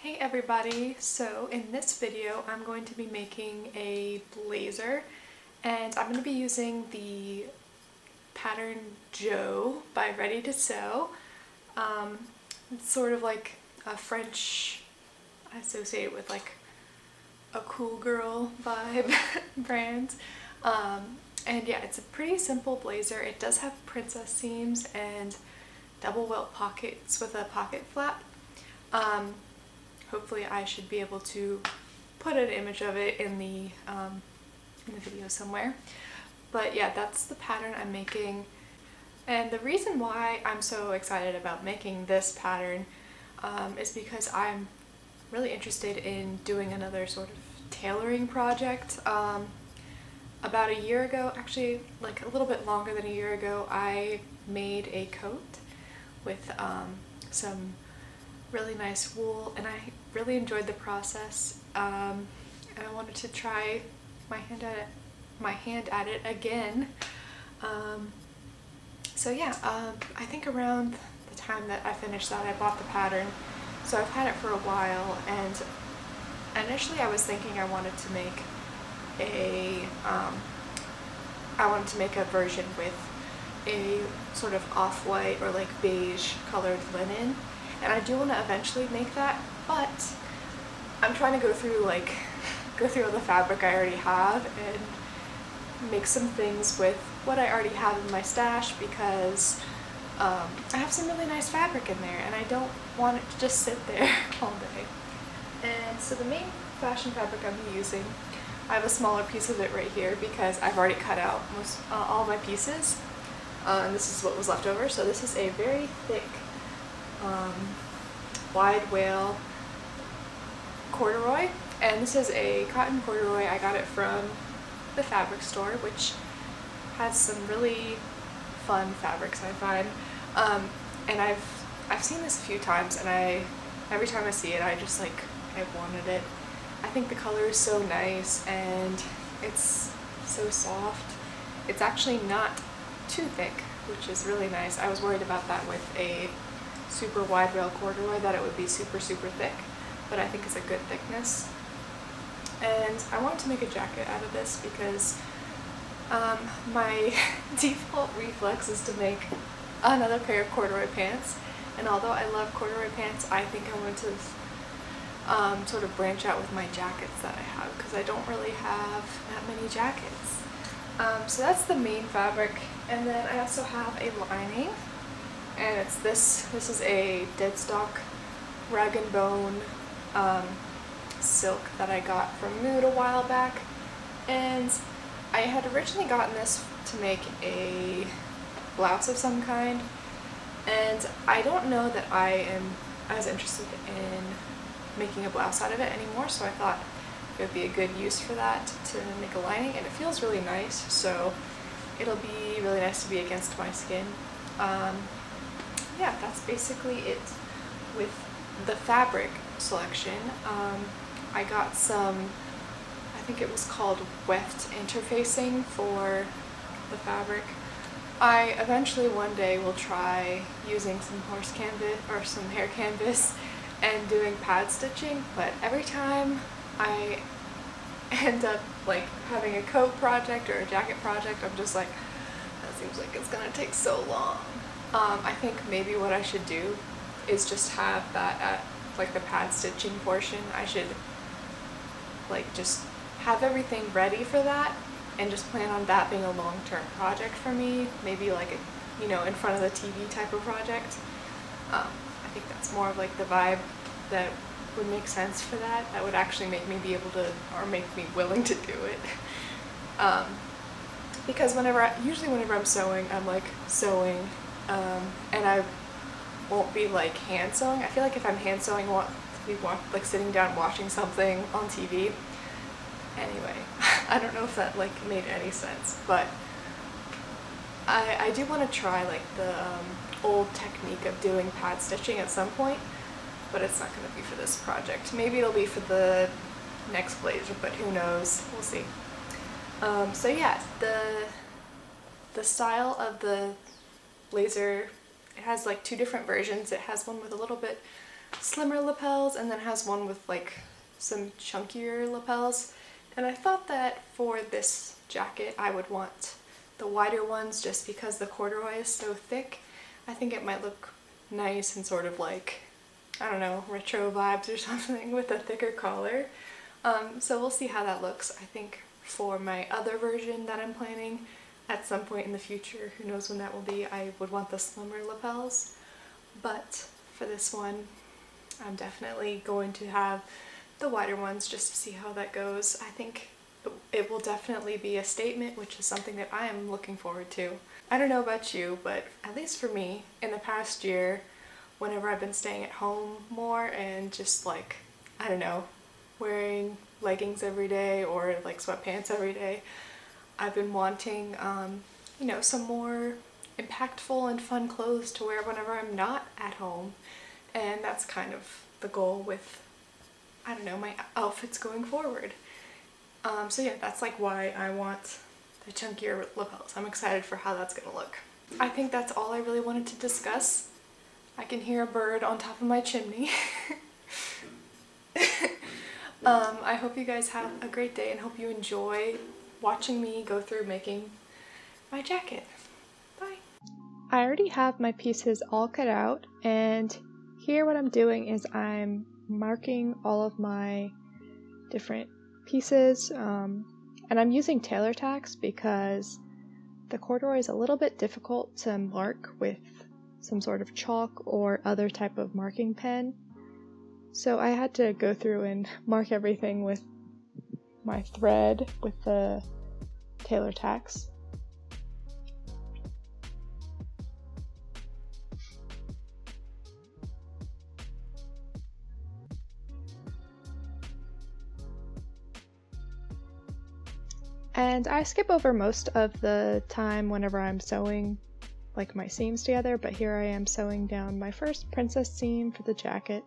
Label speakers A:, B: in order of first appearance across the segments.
A: Hey everybody! So in this video I'm going to be making a blazer and I'm going to be using the pattern Joe by Ready to Sew. It's sort of like a French, I associate it with like a cool girl vibe brand. And yeah, it's a pretty simple blazer. It does have princess seams and double welt pockets with a pocket flap. Hopefully I should be able to put an image of it in the video somewhere. But yeah, that's the pattern I'm making. And the reason why I'm so excited about making this pattern is because I'm really interested in doing another sort of tailoring project. About a year ago, actually like a little bit longer than a year ago, I made a coat with some really nice wool, and I really enjoyed the process, and I wanted to try my hand at it again. So yeah, I think around the time that I finished that I bought the pattern, so I've had it for a while, and initially I was thinking I wanted to make a version with a sort of off-white or like beige colored linen. And I do want to eventually make that, but I'm trying to go through all the fabric I already have and make some things with what I already have in my stash, because I have some really nice fabric in there and I don't want it to just sit there all day. And so the main fashion fabric I'm using, I have a smaller piece of it right here because I've already cut out all my pieces, and this is what was left over. So this is a very thick wide wale corduroy, and this is a cotton corduroy. I got it from the fabric store, which has some really fun fabrics, I find. And I've seen this a few times, and every time I see it I wanted it. I think the color is so nice and it's so soft. It's actually not too thick, which is really nice. I was worried about that with a super wide rail corduroy, that it would be super thick, but I think it's a good thickness. And I wanted to make a jacket out of this because my default reflex is to make another pair of corduroy pants, and although I love corduroy pants, I think I want to sort of branch out with my jackets that I have, because I don't really have that many jackets. So that's the main fabric, and then I also have a lining. And it's this is a dead stock rag and bone silk that I got from Mood a while back, and I had originally gotten this to make a blouse of some kind, and I don't know that I am as interested in making a blouse out of it anymore, so I thought it would be a good use for that to make a lining, and it feels really nice, so it'll be really nice to be against my skin. Yeah, that's basically it with the fabric selection. I got some, I think it was called weft interfacing for the fabric. I eventually one day will try using some horse canvas or some hair canvas and doing pad stitching, but every time I end up like having a coat project or a jacket project, I'm just like, that seems like it's gonna take so long. I think maybe what I should do is just have that at like the pad stitching portion. I should like just have everything ready for that and just plan on that being a long-term project for me, maybe like a, in front of the TV type of project. I think that's more of like the vibe that would make sense for that. That would actually make me be able to, or make me willing to do it. Because usually whenever I'm sewing, I'm like sewing, and I won't be like hand sewing. I feel like if I'm hand sewing, I want to be like sitting down watching something on TV. Anyway, I don't know if that like made any sense, but I do want to try like the old technique of doing pad stitching at some point, but it's not going to be for this project. Maybe it'll be for the next blazer, but who knows? We'll see. So yeah, the style of the blazer, it has like two different versions. It has one with a little bit slimmer lapels and then has one with like some chunkier lapels. And I thought that for this jacket I would want the wider ones just because the corduroy is so thick. I think it might look nice and sort of like, I don't know, retro vibes or something with a thicker collar. So we'll see how that looks. I think for my other version that I'm planning at some point in the future, who knows when that will be, I would want the slimmer lapels. But for this one, I'm definitely going to have the wider ones just to see how that goes. I think it will definitely be a statement, which is something that I am looking forward to. I don't know about you, but at least for me, in the past year, whenever I've been staying at home more and just like, I don't know, wearing leggings every day or like sweatpants every day, I've been wanting, you know, some more impactful and fun clothes to wear whenever I'm not at home. And that's kind of the goal with, I don't know, my outfits going forward. So yeah, that's like why I want the chunkier lapels. I'm excited for how that's gonna look. I think that's all I really wanted to discuss. I can hear a bird on top of my chimney. I hope you guys have a great day and hope you enjoy watching me go through making my jacket. Bye. I already have my pieces all cut out, and here what I'm doing is I'm marking all of my different pieces, and I'm using tailor tacks because the corduroy is a little bit difficult to mark with some sort of chalk or other type of marking pen. So I had to go through and mark everything with my thread with the tailor tacks. And I skip over most of the time whenever I'm sewing like my seams together, but here I am sewing down my first princess seam for the jacket.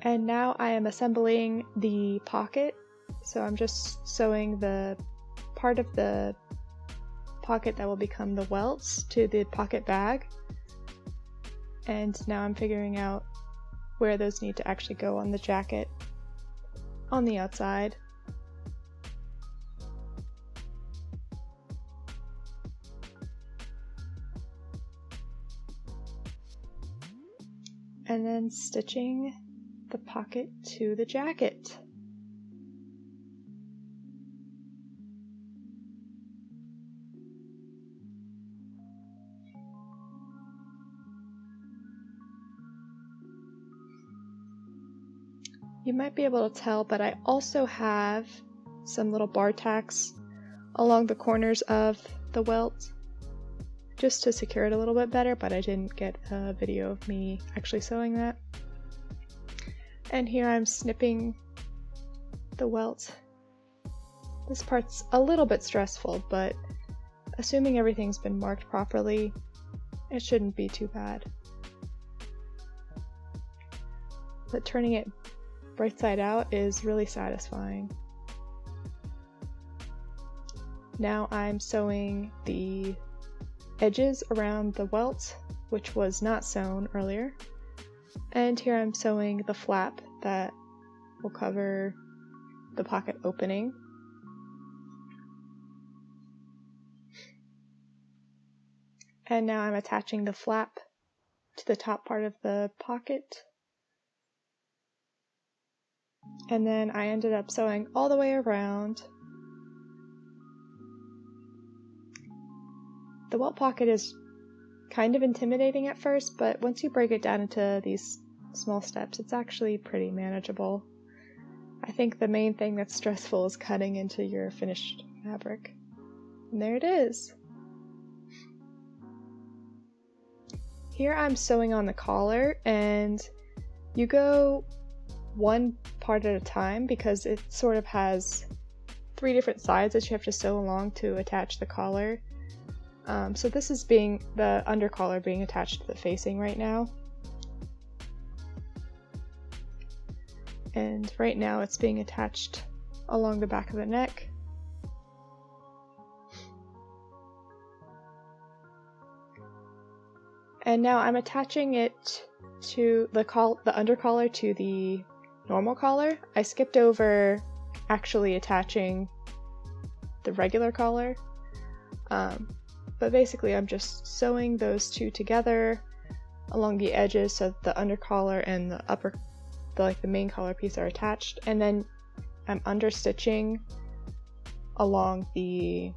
A: And now I am assembling the pocket. So I'm just sewing the part of the pocket that will become the welts to the pocket bag. And now I'm figuring out where those need to actually go on the jacket on the outside. And then stitching the pocket to the jacket. You might be able to tell, but I also have some little bar tacks along the corners of the welt just to secure it a little bit better, but I didn't get a video of me actually sewing that. And here I'm snipping the welt. This part's a little bit stressful, but assuming everything's been marked properly, it shouldn't be too bad. But turning it right side out is really satisfying. Now I'm sewing the edges around the welt, which was not sewn earlier. And here I'm sewing the flap that will cover the pocket opening. And now I'm attaching the flap to the top part of the pocket. And then I ended up sewing all the way around. The welt pocket is kind of intimidating at first, but once you break it down into these small steps, it's actually pretty manageable. I think the main thing that's stressful is cutting into your finished fabric. And there it is. Here I'm sewing on the collar, and you go one part at a time because it sort of has 3 different sides that you have to sew along to attach the collar. So this is the undercollar being attached to the facing right now. And right now it's being attached along the back of the neck. And now I'm attaching it to the undercollar to the normal collar. I skipped over actually attaching the regular collar. But basically I'm just sewing those two together along the edges so the undercollar and the main collar piece are attached, and then I'm understitching along the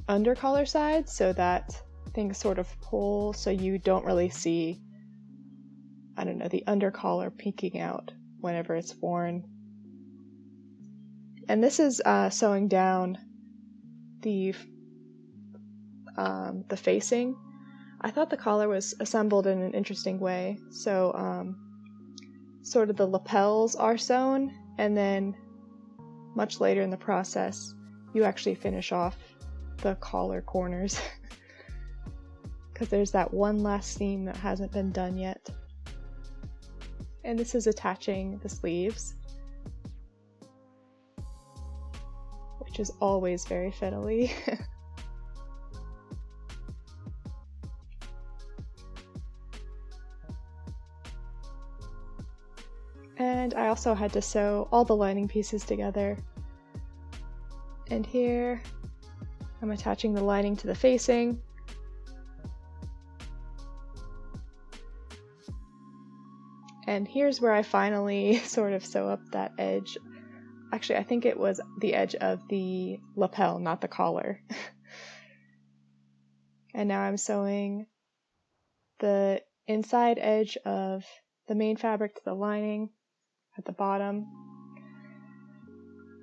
A: undercollar side so that things sort of pull so you don't really see, I don't know, the undercollar peeking out whenever it's worn. And this is sewing down the facing. I thought the collar was assembled in an interesting way. So sort of the lapels are sewn, and then much later in the process you actually finish off the collar corners because there's that one last seam that hasn't been done yet. And this is attaching the sleeves, which is always very fiddly. And I also had to sew all the lining pieces together. And here I'm attaching the lining to the facing. And here's where I finally sort of sew up that edge. Actually, I think it was the edge of the lapel, not the collar. And now I'm sewing the inside edge of the main fabric to the lining at the bottom,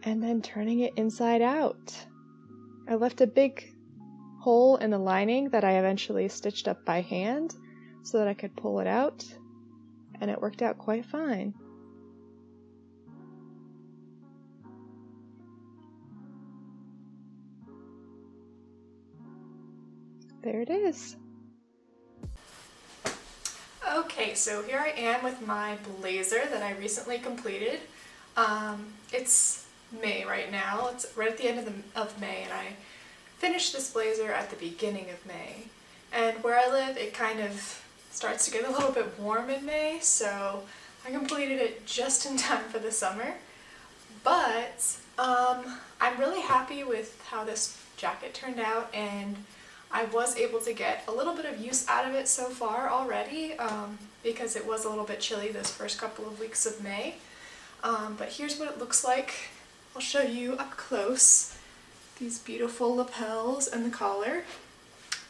A: and then turning it inside out. I left a big hole in the lining that I eventually stitched up by hand so that I could pull it out, and it worked out quite fine. There it is. Okay, so here I am with my blazer that I recently completed. It's May right now. It's right at the end of May, and I finished this blazer at the beginning of May. And where I live, it kind of starts to get a little bit warm in May, so I completed it just in time for the summer. But I'm really happy with how this jacket turned out, and I was able to get a little bit of use out of it so far already, because it was a little bit chilly those first couple of weeks of May. But here's what it looks like. I'll show you up close. These beautiful lapels and the collar.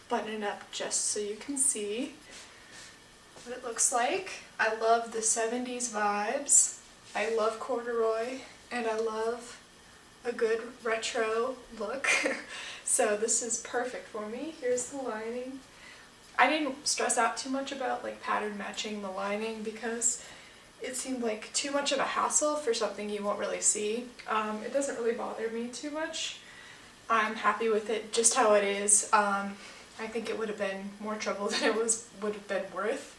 A: Button it up just so you can see what it looks like. I love the 70s vibes. I love corduroy, and I love a good retro look. So this is perfect for me. Here's the lining. I didn't stress out too much about like pattern matching the lining because it seemed like too much of a hassle for something you won't really see. It doesn't really bother me too much. I'm happy with it just how it is. I think it would have been more trouble than it would have been worth.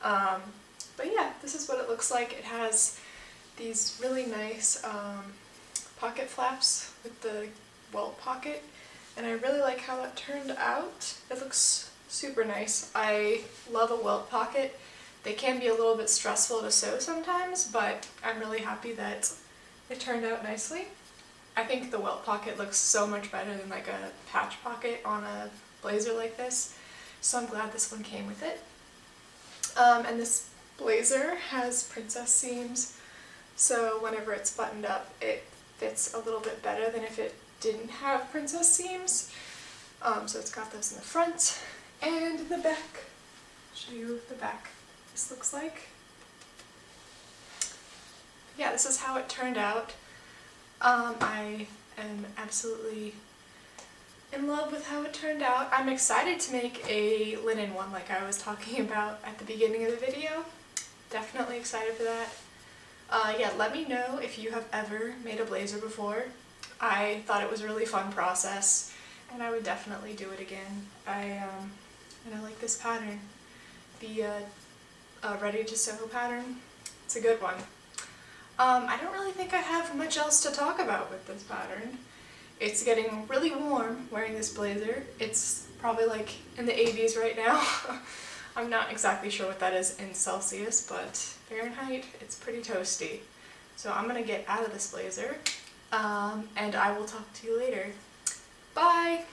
A: But yeah, this is what it looks like. It has these really nice pocket flaps with the welt pocket, and I really like how that turned out. It looks super nice. I love a welt pocket. They can be a little bit stressful to sew sometimes, but I'm really happy that it turned out nicely. I think the welt pocket looks so much better than like a patch pocket on a blazer like this, so I'm glad this one came with it. And this blazer has princess seams, so whenever it's buttoned up it fits a little bit better than if it didn't have princess seams. So it's got those in the front and in the back. I'll show you the back. This looks like. Yeah, this is how it turned out. I am absolutely in love with how it turned out. I'm excited to make a linen one like I was talking about at the beginning of the video. Definitely excited for that. Yeah, let me know if you have ever made a blazer before. I thought it was a really fun process, and I would definitely do it again. And I like this pattern. The ready to sew pattern. It's a good one. I don't really think I have much else to talk about with this pattern. It's getting really warm wearing this blazer. It's probably like in the 80s right now. I'm not exactly sure what that is in Celsius, but Fahrenheit, it's pretty toasty. So I'm gonna get out of this blazer, and I will talk to you later. Bye!